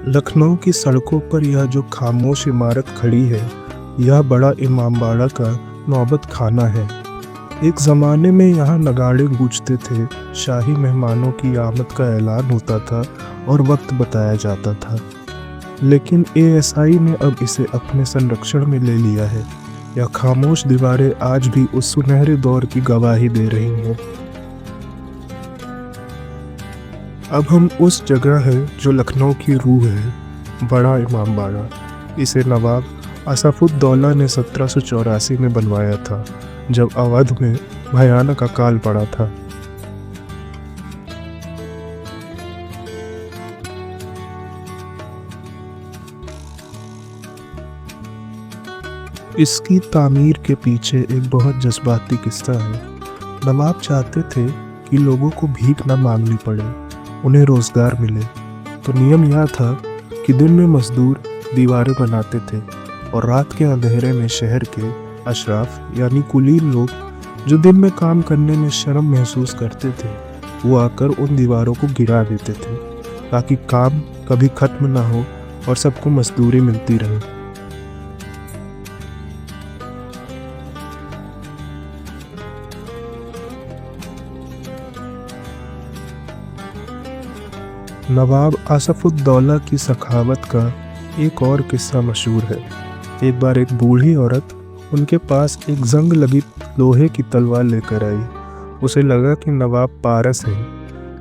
लखनऊ की सड़कों पर यह जो खामोश इमारत खड़ी है, यह बड़ा इमामबाड़ा का नौबत खाना है। एक ज़माने में यहाँ नगाड़े गूंजते थे, शाही मेहमानों की आमद का ऐलान होता था और वक्त बताया जाता था। लेकिन एएसआई ने अब इसे अपने संरक्षण में ले लिया है। यह खामोश दीवारें आज भी उस सुनहरे दौर की गवाही दे रही हैं। अब हम उस जगह है जो लखनऊ की रूह है, बड़ा इमामबाड़ा। इसे नवाब आसफुद्दौला ने 1784 में बनवाया था, जब अवध में भयानक अकाल पड़ा था। इसकी तामीर के पीछे एक बहुत जज्बाती किस्सा है। नवाब चाहते थे कि लोगों को भीख न मांगनी पड़े, उन्हें रोजगार मिले। तो नियम यह था कि दिन में मजदूर दीवारें बनाते थे और रात के अंधेरे में शहर के अशराफ यानी कुलीन लोग, जो दिन में काम करने में शर्म महसूस करते थे, वो आकर उन दीवारों को गिरा देते थे, ताकि काम कभी खत्म ना हो और सबको मजदूरी मिलती रहे। नवाब आसफुद्दौला की सखावत का एक और किस्सा मशहूर है। एक बार एक बूढ़ी औरत उनके पास एक जंग लगी लोहे की तलवार लेकर आई। उसे लगा कि नवाब पारस हैं,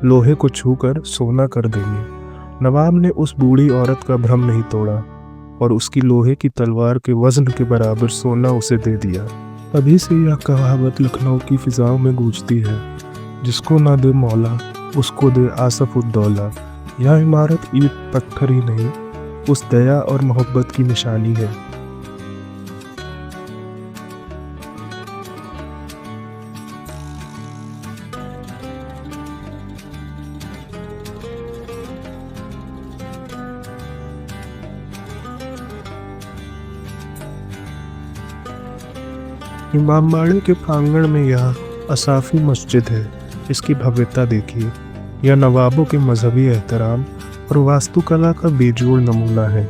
लोहे को छूकर सोना कर देंगे। नवाब ने उस बूढ़ी औरत का भ्रम नहीं तोड़ा और उसकी लोहे की तलवार के वजन के बराबर सोना उसे दे दिया। तभी से यह कहावत लखनऊ की फिजाओं में गूंजती है, जिसको ना दे मौला उसको दे आसफुद्दौला। यह इमारत ईंट पत्थर ही नहीं, उस दया और मोहब्बत की निशानी है। इमामबाड़े के प्रांगण में यह असाफी मस्जिद है। इसकी भव्यता देखिए। यह नवाबों के मजहबी एहतराम और वास्तुकला का बेजोड़ नमूना है।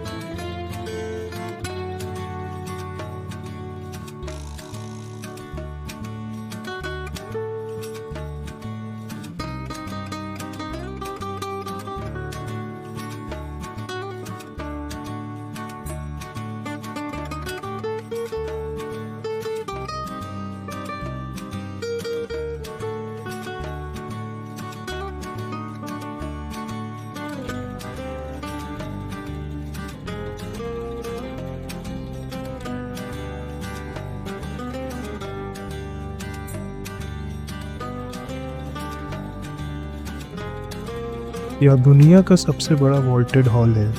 यह दुनिया का सबसे बड़ा वॉल्टेड हॉल है,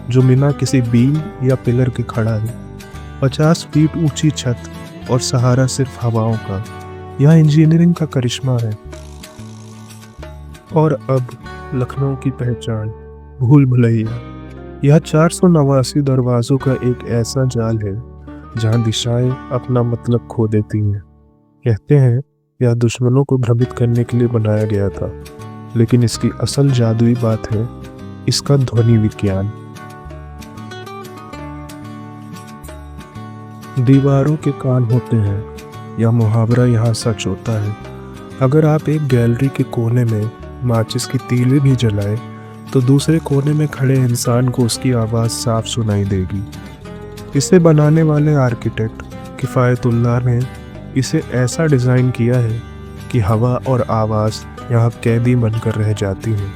जो बिना किसी बीम या पिलर के खड़ा है। 50 फीट ऊंची छत और सहारा सिर्फ हवाओं का। यह इंजीनियरिंग का करिश्मा है। और अब लखनऊ की पहचान, भूल भुलैया। यह 489 दरवाजों का एक ऐसा जाल है जहां दिशाएं अपना मतलब खो देती हैं। कहते हैं यह दुश्मनों को भ्रमित करने के लिए बनाया गया था, लेकिन इसकी असल जादुई बात है इसका ध्वनि विज्ञान। दीवारों के कान होते हैं, यह मुहावरा यहाँ सच होता है। अगर आप एक गैलरी के कोने में माचिस की तीली भी जलाएं, तो दूसरे कोने में खड़े इंसान को उसकी आवाज़ साफ सुनाई देगी। इसे बनाने वाले आर्किटेक्ट किफ़ायतुल्लाह ने इसे ऐसा डिज़ाइन किया है कि हवा और आवाज़ यहाँ कैदी बनकर रह जाती हैं।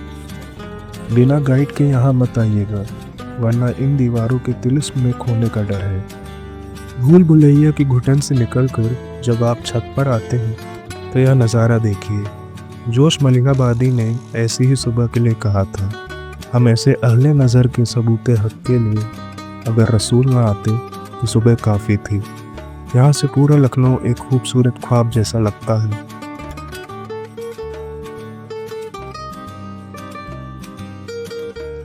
बिना गाइड के यहाँ मत आइएगा, वरना इन दीवारों के तिलिस्म में खोने का डर है। भूल भुलैया की घुटन से निकलकर जब आप छत पर आते हैं, तो यह नज़ारा देखिए। जोश मलिंगाबादी ने ऐसी ही सुबह के लिए कहा था, हम ऐसे अहले नज़र के सबूते हक के लिए अगर रसूल ना आते तो सुबह काफ़ी थी। यहाँ से पूरा लखनऊ एक खूबसूरत ख्वाब जैसा लगता है।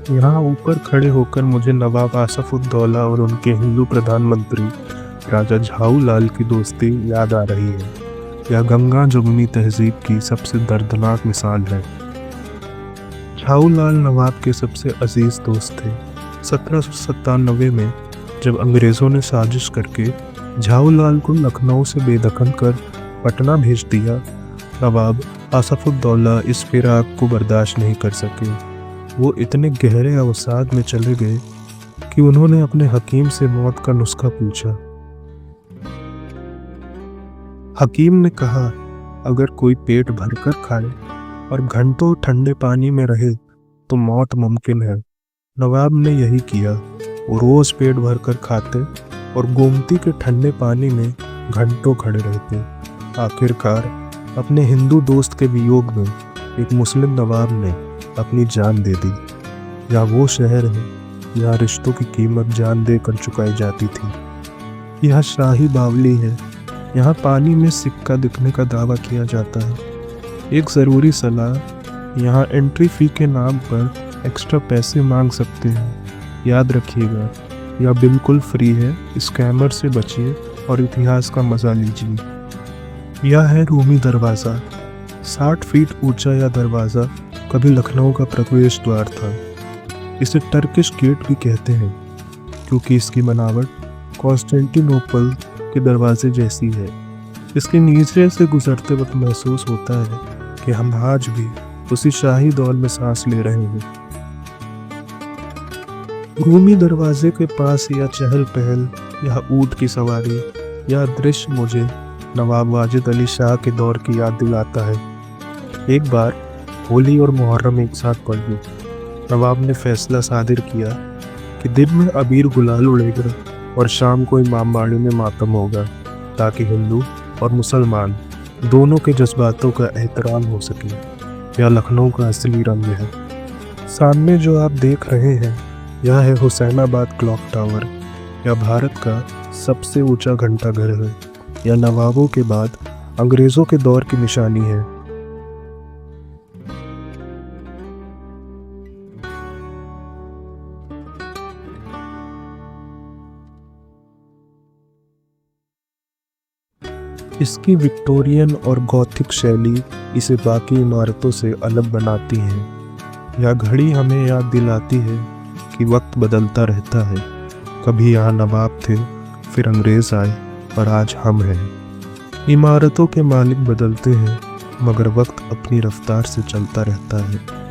यहाँ ऊपर खड़े होकर मुझे नवाब आसफुद्दौला और उनके हिंदू प्रधानमंत्री राजा झाऊलाल की दोस्ती याद आ रही है। यह गंगा जमुनी तहजीब की सबसे दर्दनाक मिसाल है। झाऊलाल नवाब के सबसे अजीज दोस्त थे। 1797 में जब अंग्रेज़ों ने साजिश करके झाऊलाल को लखनऊ से बेदखल कर पटना भेज दिया, नवाब आसफउद्दौला इस फिराक को बर्दाश्त नहीं कर सके। वो इतने गहरे अवसाद में चले गए कि उन्होंने अपने हकीम से मौत का नुस्खा पूछा। हकीम ने कहा, अगर कोई पेट भरकर खाए और घंटों ठंडे पानी में रहे तो मौत मुमकिन है। नवाब ने यही किया। वो रोज पेट भरकर खाते और गोमती के ठंडे पानी में घंटों खड़े रहते। आखिरकार अपने हिंदू दोस्त के वियोग में एक मुस्लिम नवाब ने अपनी जान दे दी। यह वो शहर है जहाँ रिश्तों की कीमत जान देकर चुकाई जाती थी। यह शाही बावली है। यहाँ पानी में सिक्का दिखने का दावा किया जाता है। एक ज़रूरी सलाह, यहाँ एंट्री फ़ी के नाम पर एक्स्ट्रा पैसे मांग सकते हैं। याद रखिएगा, यह बिल्कुल फ्री है। स्कैमर से बचिए और इतिहास का मज़ा लीजिए। यह है रूमी दरवाज़ा। 60 फीट ऊंचा यह दरवाज़ा कभी लखनऊ का प्रवेश द्वार था। इसे टर्किश गेट भी कहते हैं क्योंकि इसकी बनावट कॉन्स्टेंटिनोपल के दरवाजे जैसी है। इसके नीचे से गुजरते वक्त महसूस होता है कि हम आज भी उसी शाही दौर में सांस ले रहे हैं। रूमी दरवाजे के पास यह चहल पहल, यह ऊंट की सवारी, यह दृश्य मुझे नवाब वाजिद अली शाह के दौर की याद दिलाता है। एक बार होली और मुहर्रम एक साथ पड़ गए। नवाब ने फैसला सादिर किया कि दिन में अबीर गुलाल उड़ेगा और शाम को इमामबाड़ी में मातम होगा, ताकि हिंदू और मुसलमान दोनों के जज्बातों का एहतराम हो सके। यह लखनऊ का असली रंग है। सामने जो आप देख रहे हैं, यह है हुसैनाबाद क्लॉक टावर। यह भारत का सबसे ऊंचा घंटाघर है। यह नवाबों के बाद अंग्रेज़ों के दौर की निशानी है। इसकी विक्टोरियन और गॉथिक शैली इसे बाकी इमारतों से अलग बनाती है। यह घड़ी हमें याद दिलाती है कि वक्त बदलता रहता है। कभी यहाँ नवाब थे, फिर अंग्रेज़ आए और आज हम हैं। इमारतों के मालिक बदलते हैं, मगर वक्त अपनी रफ्तार से चलता रहता है।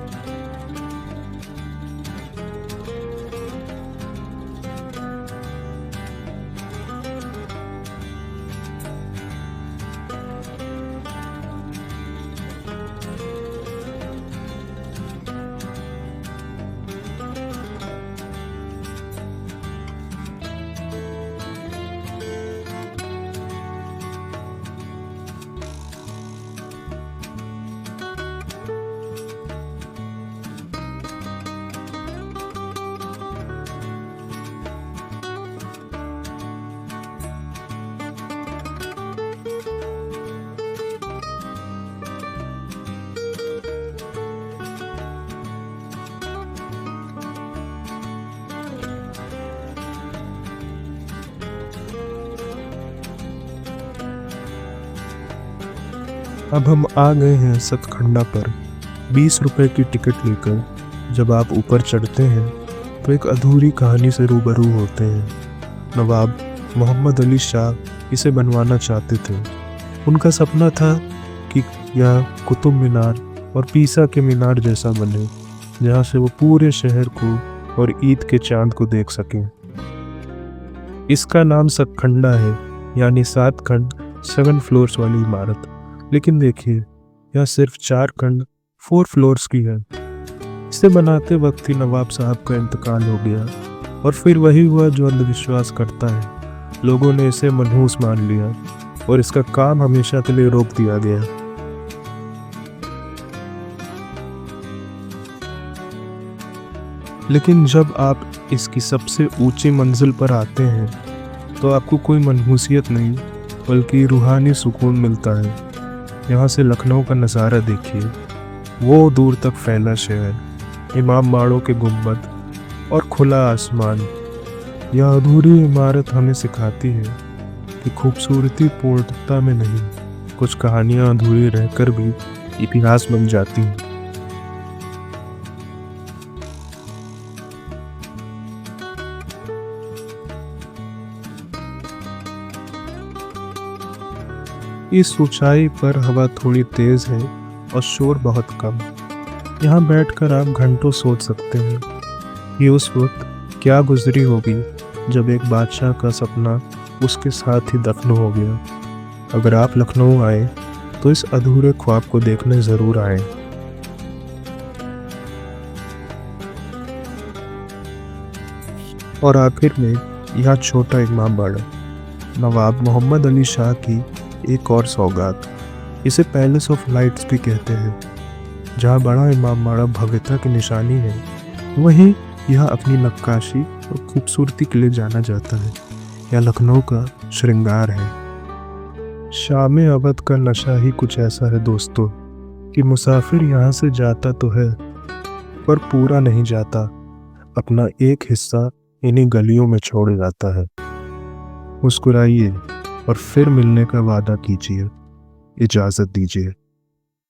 अब हम आ गए हैं सतखंडा पर। 20 रुपए की टिकट लेकर जब आप ऊपर चढ़ते हैं तो एक अधूरी कहानी से रूबरू होते हैं। नवाब मोहम्मद अली शाह इसे बनवाना चाहते थे। उनका सपना था कि यह कुतुब मीनार और पीसा के मीनार जैसा बने, जहाँ से वो पूरे शहर को और ईद के चांद को देख सकें। इसका नाम सतखंडा है, यानी 7 खंड, 7 फ्लोर्स वाली इमारत। लेकिन देखिए, यह सिर्फ 4 खंड, 4 फ्लोर्स की है। इसे बनाते वक्त ही नवाब साहब का इंतकाल हो गया और फिर वही हुआ जो अंधविश्वास करता है। लोगों ने इसे मनहूस मान लिया और इसका काम हमेशा के लिए रोक दिया गया। लेकिन जब आप इसकी सबसे ऊंची मंजिल पर आते हैं तो आपको कोई मनहूसियत नहीं, बल्कि रूहानी सुकून मिलता है। यहाँ से लखनऊ का नज़ारा देखिए, वो दूर तक फैला शहर, इमाम बाड़ों के गुंबद और खुला आसमान। यह अधूरी इमारत हमें सिखाती है कि खूबसूरती पूर्णता में नहीं, कुछ कहानियाँ अधूरी रहकर भी इतिहास बन जाती हैं। इस ऊंचाई पर हवा थोड़ी तेज है और शोर बहुत कम। यहाँ बैठकर आप घंटों सोच सकते हैं कि उस वक्त क्या गुजरी होगी जब एक बादशाह का सपना उसके साथ ही दफन हो गया। अगर आप लखनऊ आए तो इस अधूरे ख्वाब को देखने ज़रूर आए। और आखिर में यह छोटा इमाम बाड़ा, नवाब मोहम्मद अली शाह की एक और सौगात। इसे पैलेस ऑफ लाइट्स भी कहते हैं। जहाँ बड़ा इमाम बाड़ा भव्यता की निशानी है, वहीं यह अपनी नक्काशी और खूबसूरती के लिए जाना जाता है। यह लखनऊ का श्रृंगार है। शाम अवध का नशा ही कुछ ऐसा है दोस्तों कि मुसाफिर यहाँ से जाता तो है पर पूरा नहीं जाता। अपना एक हिस्सा इन्हीं गलियों में छोड़ जाता है। मुस्कुराइए और फिर मिलने का वादा कीजिए। इजाज़त दीजिए।